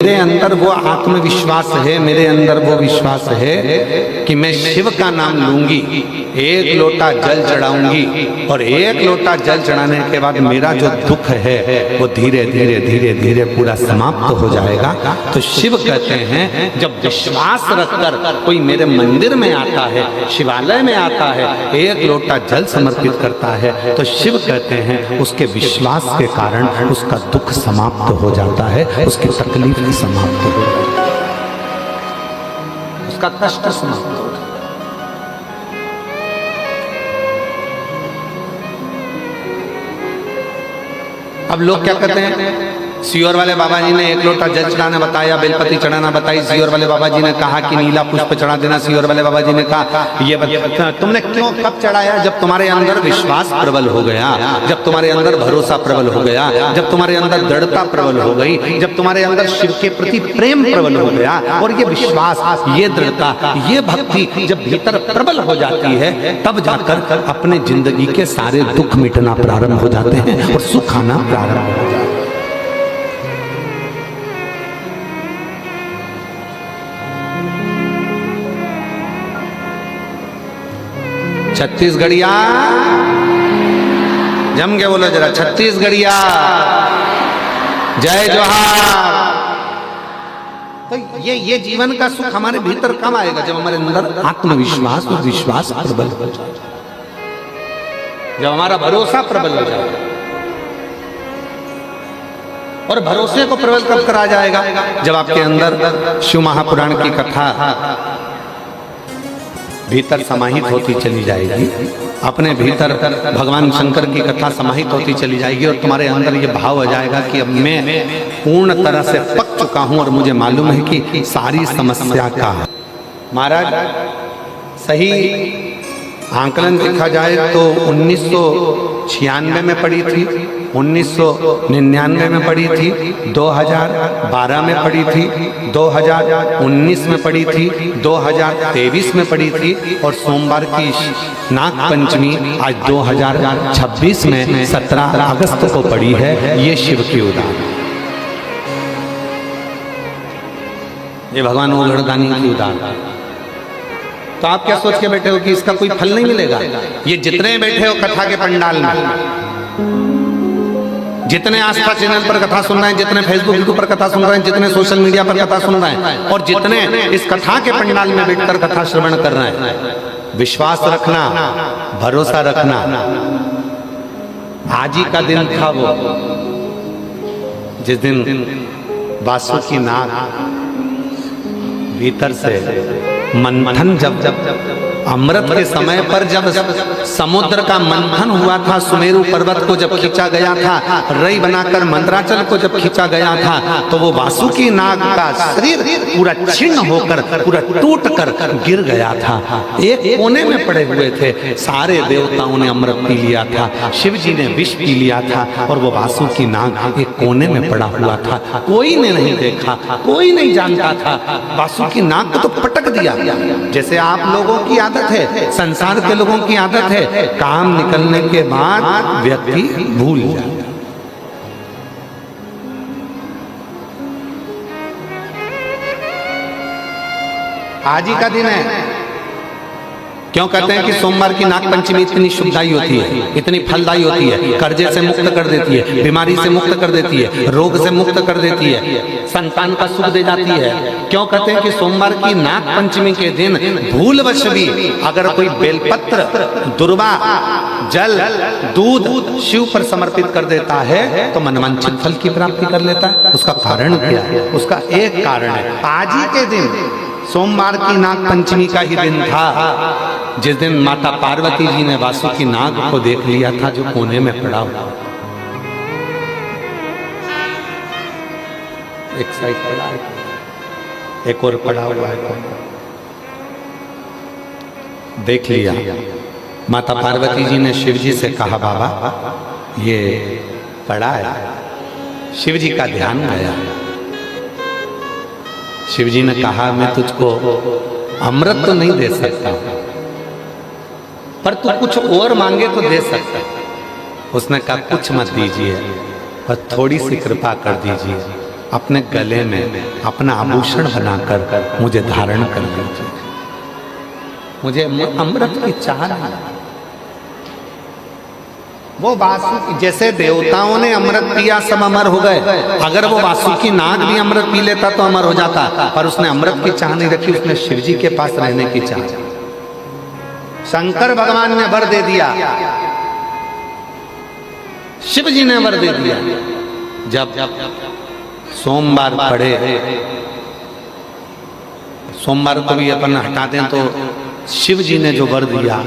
मेरे अंदर वो आत्मविश्वास है, मेरे अंदर वो विश्वास है कि मैं शिव का नाम लूंगी, एक लोटा जल चढ़ाऊंगी और एक लोटा जल चढ़ाने के बाद मेरा जो दुख है वो धीरे धीरे धीरे धीरे पूरा समाप्त हो जाएगा। तो शिव कहते हैं जब विश्वास रखकर कोई मेरे मंदिर में आता है, शिवालय में आता है, एक लोटा जल समर्पित करता है, तो शिव कहते हैं उसके विश्वास के कारण उसका दुख समाप्त हो जाता है, उसकी तकलीफ समाप्त हो, उसका कष्ट समाप्त हो। अब लोग क्या कहते हैं, सियोर वाले बाबा जी ने एक लोटा जल चढ़ाना बताया, बेलपति चढ़ाना बताई, सियोर वाले बाबा जी ने कहा कि नीला पुष्प चढ़ा देना, सियोर वाले बाबा जी ने कहा ये तुमने क्यों कब चढ़ाया? जब तुम्हारे अंदर विश्वास प्रबल हो गया, जब तुम्हारे अंदर भरोसा प्रबल हो गया, जब तुम्हारे अंदर दृढ़ता प्रबल हो गई, जब तुम्हारे अंदर शिव के प्रति प्रेम प्रबल हो गया और ये विश्वास, ये दृढ़ता, ये भक्ति जब भीतर प्रबल हो जाती है, तब जाकर अपने जिंदगी के सारे दुख मिटना प्रारंभ हो जाते हैं और सुख आना प्रारंभ हो जाता है। छत्तीसगढ़िया जम के बोलो जरा, छत्तीसगढ़िया जय जोहार। तो ये जीवन का सुख हमारे भीतर कब आएगा? जब हमारे अंदर आत्मविश्वास और विश्वास प्रबल हो जाए, जब हमारा भरोसा प्रबल हो जाए। और भरोसे को प्रबल कब करा जाएगा? जब आपके अंदर शिव महापुराण की कथा भीतर समाहित होती चली जाएगी, अपने भीतर भगवान शंकर की कथा समाहित होती चली जाएगी और तुम्हारे अंदर ये भाव आ जाएगा कि अब मैं पूर्ण तरह से पक चुका हूं और मुझे मालूम है कि सारी समस्या का महाराज सही आंकलन देखा जाए तो 1996 में पड़ी थी, 1999 में पड़ी थी, 2012 में पड़ी थी, 2019 में पड़ी थी, 2023 में पड़ी थी और सोमवार की नाग पंचमी आज 2026 में 17 अगस्त को पड़ी है। ये शिव की उदाहरण, ये भगवान ओघड़दानी की उदाहरण। तो आप क्या सोच के बैठे हो कि इसका कोई फल नहीं मिलेगा? ये जितने बैठे हो कथा के पंडाल में, जितने आस्था चैनल पर कथा सुन रहे हैं, जितने फेसबुक यूट्यूब पर कथा सुन रहे हैं, जितने सोशल मीडिया पर कथा सुन रहे हैं और जितने इस कथा के पंडाल में बैठकर कथा श्रवण कर रहे हैं, विश्वास रखना, भरोसा रखना। आज ही का दिन था वो जिस दिन वासुकी नाग भीतर से मंथन, जब अमृत के समय पर जब समुद्र का मंथन हुआ था, सुमेरु पर्वत को जब खींचा गया था, रई बनाकर मंदराचल को जब खींचा गया था, तो वो वासुकी नाग का शरीर पूरा छिन्न होकर, पूरा टूटकर गिर गया था। एक कोने में पड़े हुए थे, सारे देवताओं ने अमृत पी लिया था, शिव जी ने विष पी लिया था और वो वासुकी नाग एक कोने में पड़ा हुआ था। कोई ने नहीं देखा, कोई नहीं जानता था। वासुकी नाग को तो पटक दिया। जैसे आप लोगों की आदत है, संसार के लोगों की आदत है, काम निकलने के बाद व्यक्ति भूल जाता है। आज ही का दिन है। क्यों कहते हैं कि सोमवार की नाग पंचमी इतनी शुभदायी होती है, इतनी फलदायी होती है, कर्जे से मुक्त कर देती है, बीमारी से मुक्त कर देती है, रोग से मुक्त कर देती है, संतान का सुख दे जाती है? क्यों कहते हैं कि सोमवार की नाग पंचमी के दिन भूलवश भी अगर कोई बेलपत्र, दुर्वा, जल, दूध शिव पर समर्पित कर देता है तो मनवांछित फल की प्राप्ति कर लेता है। उसका कारण क्या है? उसका एक कारण है, आज ही के दिन सोमवार की नाग पंचमी का ही दिन था जिस दिन माता पार्वती जी ने वासुकी नाग को देख लिया था जो कोने में पड़ा हुआ, एक साइड पड़ा है, एक और पड़ा हुआ है, देख लिया। माता पार्वती जी ने शिव जी से कहा, बाबा ये पड़ा है। शिव जी का ध्यान आया। शिव जी ने कहा, मैं तुझको अमृत तो नहीं दे सकता, पर तू कुछ और मांगे तो दे सकता है। उसने कहा कुछ मत दीजिए, पर थोड़ी सी कृपा कर दीजिए। अपने गले में अपना आभूषण बनाकर मुझे धारण कर लीजिए। मुझे अमृत की चाह नहीं। वो वासुकी, जैसे देवताओं ने अमृत पिया सब अमर हो गए, अगर वो वासुकी नाग भी अमृत पी लेता तो अमर हो जाता, पर उसने अमृत की चाह नहीं रखी, उसने शिव जी के पास रहने की चाह। शंकर भगवान ने वर दे दिया, शिव जी ने वर दे दिया। जब सोमवार पड़े, सोमवार को भी अपन हटा दें तो शिव जी ने जो वर दिया,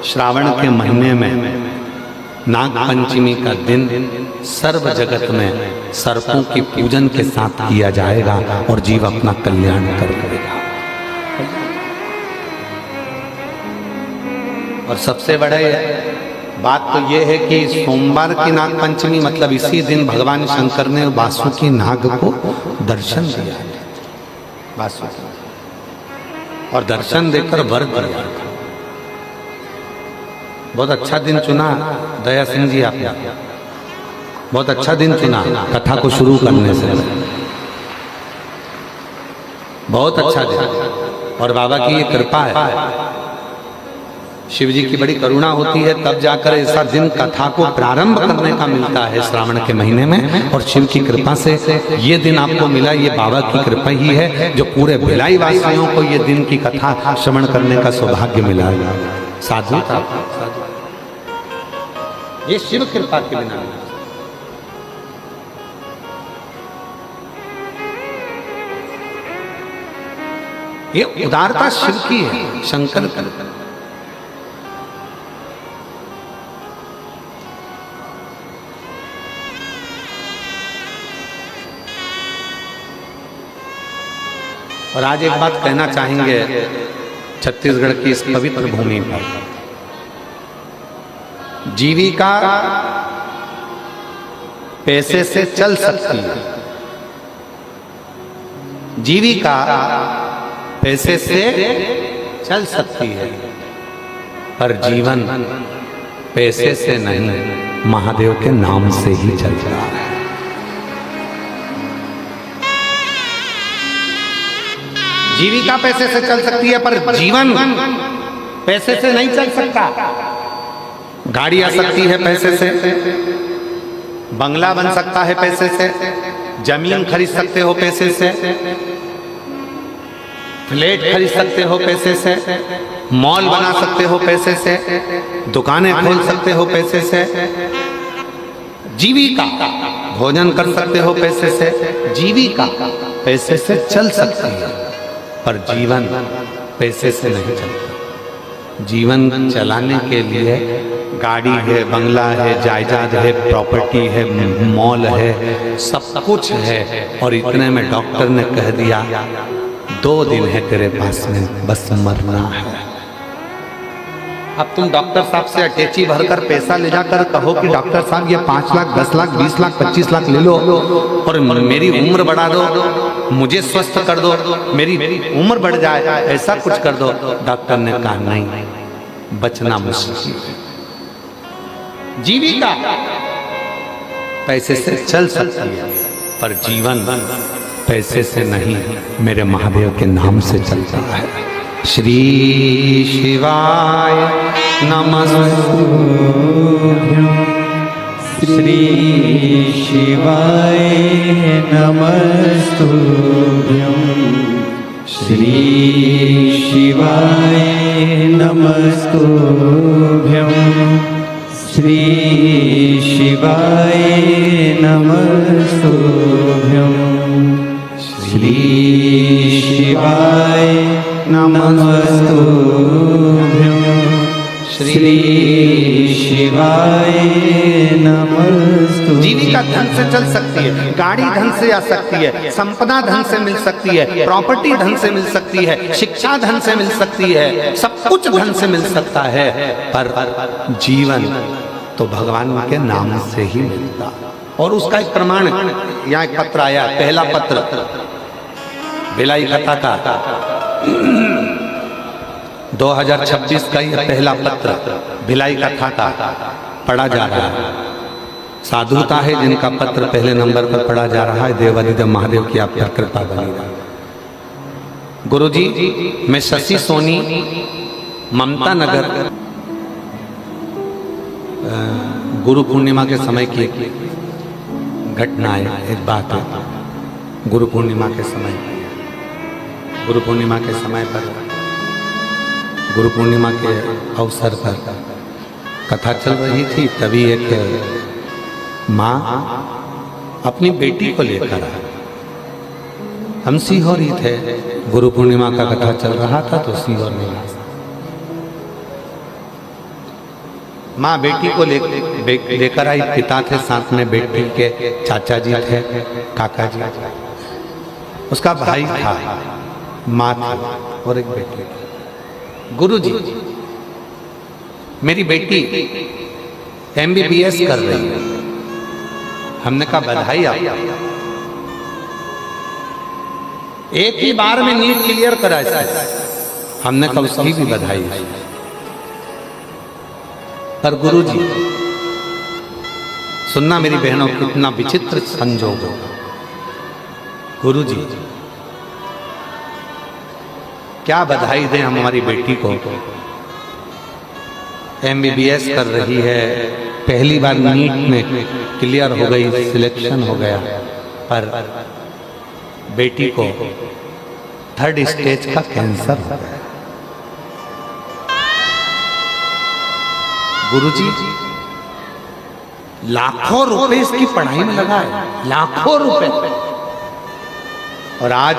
श्रावण के महीने में नाग पंचमी का दिन सर्व जगत में सर्पों की पूजन के साथ किया जाएगा और जीव अपना कल्याण करेगा। और सबसे बड़ा बात तो यह है कि सोमवार की नाग पंचमी मतलब इसी दिन भगवान शंकर ने वासुकी नाग को दर्शन दिया, वासुकी, और दर्शन देकर वर दिया। बहुत अच्छा दिन चुना दया सिंह जी, आपने बहुत अच्छा दिन चुना कथा को शुरू करने से, बहुत अच्छा दिन। और बाबा की ये कृपा है, शिव जी की बड़ी करुणा होती है, तब जाकर ऐसा दिन कथा को प्रारंभ करने का मिलता है श्रावण के महीने में। और शिव की कृपा से ये दिन आपको मिला, ये बाबा की कृपा ही है जो पूरे भिलाई वासियों को ये दिन की कथा श्रवण करने का सौभाग्य मिला। साधु था, ये शिव कृपा के बिना। ये उदारता शिव की है, शंकर की। और आज एक बात कहना चाहेंगे छत्तीसगढ़ की इस पवित्र भूमि पर, जीविका पैसे से चल सकती है, जीविका पैसे से चल सकती है, पर जीवन पैसे से नहीं, महादेव के नाम से ही चल रहा है। जीविका पैसे से चल सकती है, पर जीवन पैसे से नहीं चल सकता। गाड़ी आ सकती है पैसे से, बंगला बन सकता है पैसे से, जमीन खरीद सकते हो पैसे से, फ्लैट खरीद सकते हो पैसे से, मॉल बना सकते हो पैसे से, दुकानें खोल सकते हो पैसे से, जीविका भोजन कर सकते हो पैसे से, जीविका पैसे से चल सकती है, पर जीवन पैसे से नहीं चलता। जीवन चलाने के लिए गाड़ी है, बंगला है, जायदाद है, प्रॉपर्टी है, मॉल है, सब कुछ है। और इतने में डॉक्टर ने कह दिया 2 दिन है तेरे पास में, बस मरना है। अब तुम डॉक्टर साहब से अटैची भरकर पैसा ले जाकर कहो कि डॉक्टर साहब ये 5 लाख, 10 लाख, 20 लाख, 25 लाख ले लो और मेरी उम्र बढ़ा दो, मुझे स्वस्थ कर दो, मेरी उम्र बढ़ जाए, ऐसा कुछ कर दो। डॉक्टर ने कहा नहीं, बचना मुश्किल है। जीविका पैसे से चल सकती है, पर जीवन पैसे से नहीं, मेरे महादेव के नाम से चलता है। श्री शिवाय नमस्तुभ्यं, श्री शिवाय नमस्तुभ्यं, श्री शिवाय नमस्तुभ्यं, श्री शिवाय नमस्तुभ्यं, श्री शिवाय नमस्तुभ्यं, श्री शिवाय नमस्तुभ्यं। जीविका धन से चल सकती है, गाड़ी धन से आ सकती है, संपदा धन से मिल सकती है, प्रॉपर्टी धन से मिल सकती है, शिक्षा धन से मिल सकती है, सब कुछ धन से मिल सकता है, पर जीवन तो भगवान के नाम से ही मिलता। और उसका एक प्रमाण यहाँ एक पत्र आया, पहला पत्र भिलाई कथा का 2026 का ये पहला पत्र भिलाई कथा का पढ़ा जा रहा है। साधुता है जिनका पत्र पहले नंबर पर पढ़ा जा रहा है। देवादिदेव महादेव की आप पर कृपा बनी रहे। गुरुजी, मैं शशि सोनी, ममता नगर, गुरु पूर्णिमा के समय की घटना है, एक बात है। गुरु पूर्णिमा के समय पर गुरु पूर्णिमा के अवसर पर कथा चल रही थी। तभी एक माँ अपनी बेटी को लेकर आई। हम सीहोर ही थे, गुरु पूर्णिमा का कथा चल रहा था तो सीहोर में माँ बेटी को लेकर आई। पिता थे साथ में, बेटी के चाचा जी थे, काका जी, उसका भाई था, माँ थी और एक बेटी थी। गुरु जी, मेरी बेटी MBBS कर रही है। हमने कहा बधाई आपको, एक ही बार में नीट क्लियर करा है। हमने कहा उसकी भी बधाई है। पर गुरुजी, सुनना मेरी बहनों, कितना विचित्र संजोग होगा। गुरुजी, क्या बधाई दें हम हमारी बेटी को, MBBS कर रही है, पहली बार नीट में क्लियर हो गई, सिलेक्शन हो गया, पर बेटी को 3rd स्टेज का कैंसर हो गया। गुरुजी, लाखों रुपए इसकी पढ़ाई में लगा है, लाखों रुपए। और आज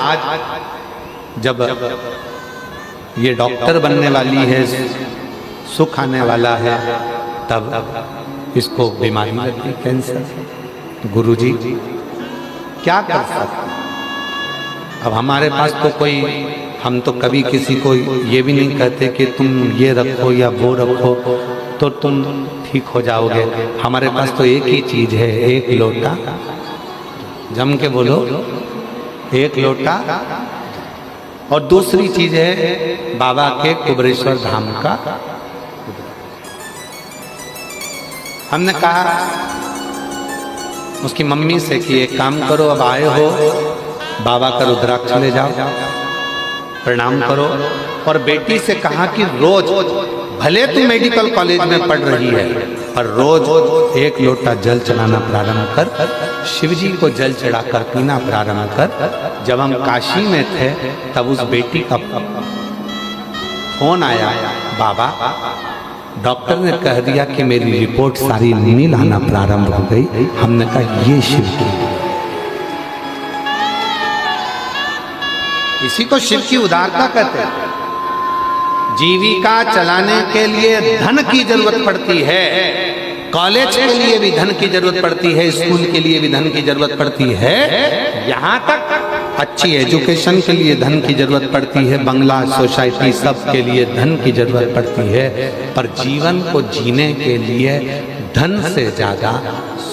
जब ये डॉक्टर बनने वाली है, सुख आने वाला है, तब इसको बीमारी लगी, कैंसर। गुरुजी, क्या कर सकते? अब हमारे पास तो कोई, हम तो कभी किसी को ये भी नहीं कहते कि तुम ये रखो या वो रखो तो तुम ठीक हो जाओगे। हमारे पास तो एक ही चीज है, एक लोटा, जम के बोलो, एक लोटा। और दूसरी चीज है बाबा के कुबरेश्वर धाम का। हमने कहा उसकी मम्मी से कि एक काम करो, अब आए हो, बाबा का रुद्राक्ष ले जाओ, प्रणाम करो। और बेटी से कहा कि रोज, भले तू मेडिकल कॉलेज में पढ़ रही है, पर रोज एक लोटा जल चढ़ाना प्रारंभ कर, शिव जी को जल चढ़ाकर पीना प्रारंभ कर। जब हम काशी में थे तब उस बेटी का फोन आया, बाबा डॉक्टर ने कह दिया कि मेरी रिपोर्ट सारी नील आना प्रारंभ हो गई। हमने कहा ये शिव की, इसी को शिव की उदारता कहते हैं। जीविका चलाने के लिए धन की जरूरत पड़ती है, कॉलेज के लिए भी धन की जरूरत पड़ती है, स्कूल के लिए भी धन की जरूरत पड़ती है, यहाँ तक अच्छी एजुकेशन के लिए धन की जरूरत पड़ती है, बंगला, सोसाइटी, सब के लिए धन की जरूरत पड़ती है। पर जीवन को जीने के लिए धन से ज्यादा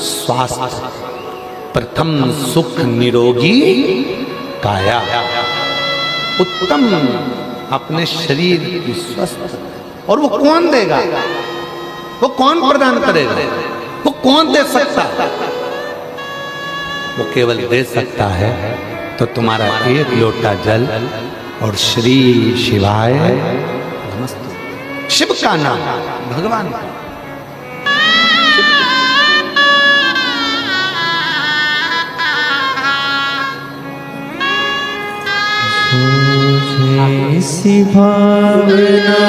स्वास्थ्य, प्रथम सुख निरोगी काया, उत्तम अपने शरीर की स्वस्थ। और वो कौन देगा, वो कौन प्रदान करेगा, वो कौन दे सकता? वो केवल दे सकता है तो तुम्हारा एक लोटा जल और श्री शिवाय नमस्ते, शिव का नाम, भगवान का। ऐसी भावना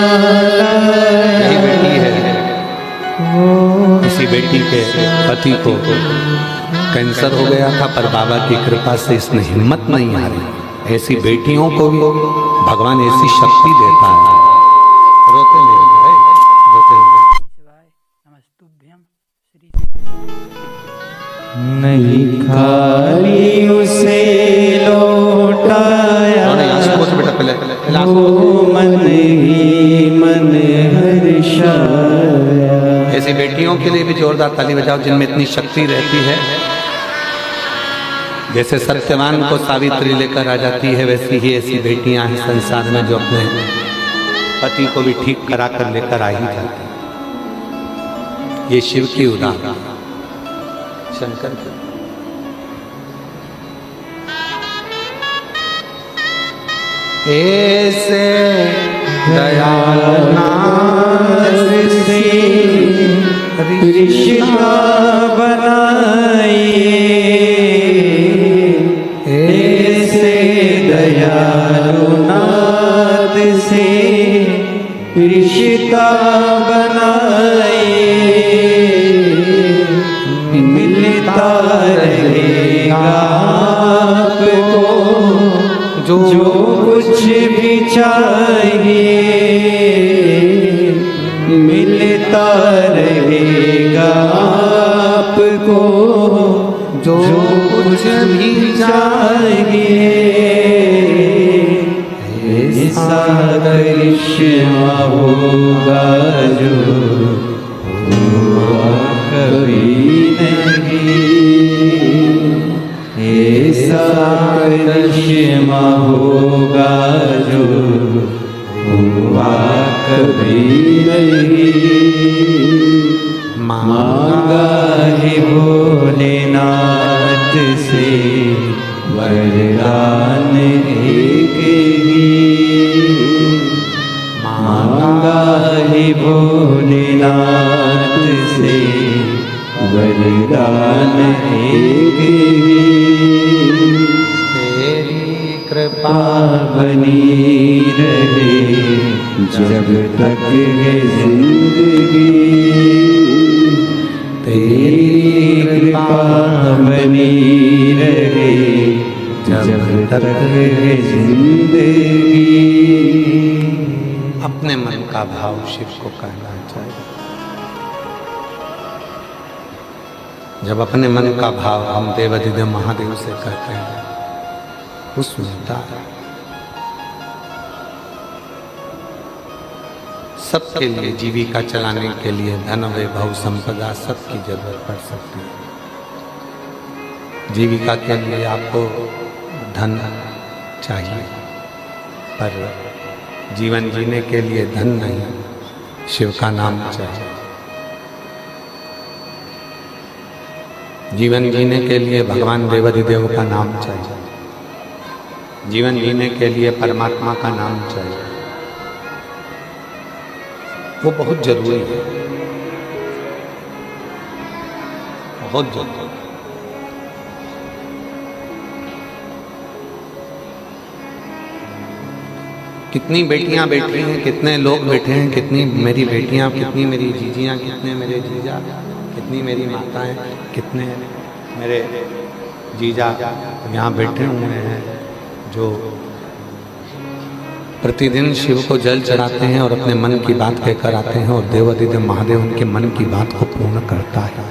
यही बेटी है, इसी बेटी के पति को कैंसर हो गया था, पर बाबा की कृपा से इसने हिम्मत नहीं हारी। ऐसी बेटियों को भी भगवान ऐसी शक्ति देता है। रोते नहीं, रोते नहीं, खाली उसे लौटाया, मन ही मन हर्षाया। ऐसी बेटियों के लिए भी जोरदार ताली बजाओ जिनमें इतनी शक्ति रहती है। जैसे सत्यवान को सावित्री लेकर आ जाती है, वैसी ही ऐसी बेटियां हैं संसार में जो अपने पति को भी ठीक करा कर लेकर आ ही जाती। ये शिव की उदाहरण। शंकर की। ऐसे दयाल नाथ से रिश्ता बनाइए, ऐसे दयालु नाथ से रिश्ता बनाइए, मिलता रहेगा आपको जो कुछ भी चाहिए, मिलता रहेगा आपको जो कुछ भी चाहिए। ऐसा करिश्मा होगा जो हुआ कभी नहीं, ऐसा करिश्मा होगा जो हुआ कभी नहीं। मांगा है भोलेनाथ से वरदान एक ही, मांगा है भोलेनाथ से वरदान एक ही। तेरी कृपा बनी रहे जब तक है जिंदगी, तेरी कृपा बनी रहे जब तक है जिंदगी। अपने मन का भाव शिव को कहना चाहिए। जब अपने मन का भाव हम देवाधिदेव महादेव से कहते हैं वो सुनता है। सबके लिए जीविका चलाने के लिए धन वैभव संपदा सबकी जरूरत पड़ सकती है। जीविका के लिए आपको धन चाहिए, पर जीवन जीने के लिए धन नहीं, शिव का नाम चाहिए। जीवन जीने के लिए भगवान देवाधिदेव का नाम चाहिए। जीवन जीने के लिए परमात्मा का नाम चाहिए। वो बहुत जरूरी है, बहुत जरूरी। कितनी बेटियां बैठी हैं, कितने लोग बैठे हैं, कितनी मेरी बेटियां, कितनी मेरी जीजियां, कितने मेरे जीजा, कितनी मेरी माताएं, कितने मेरे जीजा यहाँ बैठे हुए हैं जो प्रतिदिन शिव को जल चढ़ाते हैं और अपने मन की बात कहकर आते हैं, और देवाधिदेव महादेव उनके मन की बात को पूर्ण करता है।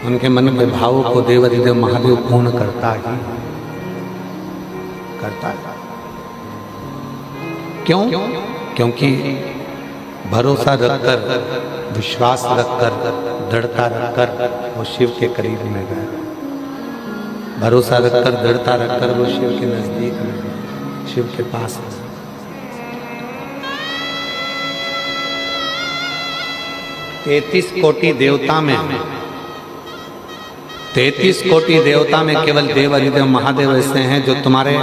उनके मन के भावों को देवाधिदेव महादेव पूर्ण करता है। क्यों? क्योंकि भरोसा रखकर, विश्वास रखकर, दृढ़ता रखकर वो शिव के करीब में गए। भरोसा रखकर, दृढ़ता रखकर वो शिव के नजदीक में, शिव के पास। 33 कोटि देवता में 33 कोटि देवता में केवल देवाधिदेव महादेव ऐसे हैं जो तुम्हारे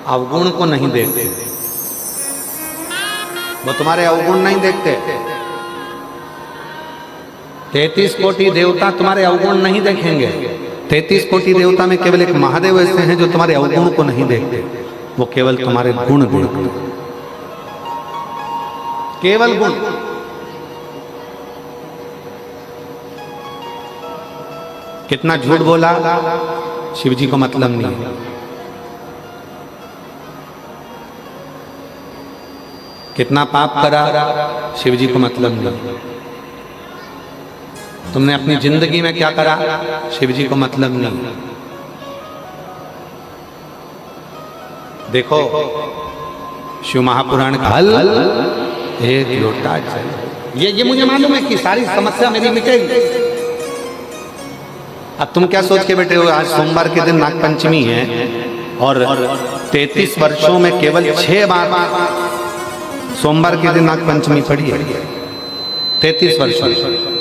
अवगुण को नहीं देखते। वो तुम्हारे अवगुण नहीं देखते। 33 कोटि देवता तुम्हारे अवगुण नहीं देखेंगे। 33 कोटि देवता में केवल एक महादेव ऐसे हैं जो तुम्हारे अवगुण को नहीं देखते। वो केवल तुम्हारे गुण देखते, केवल गुण। कितना झूठ बोला शिव जी को मतलब नहीं है। कितना पाप करा शिव जी को मतलब नहीं। तुमने अपनी जिंदगी में क्या करा शिव जी को मतलब नहीं। देखो शिव महापुराण का हल एक लोटा जल। ये मुझे मालूम है कि सारी समस्या मेरी मिटेगी। अब तुम क्या सोच के बैठे हो, आज सोमवार के दिन नागपंचमी है और 33 वर्षों में केवल 6 बार सोमवार के दिन नागपंचमी पड़ी है। 33 वर्ष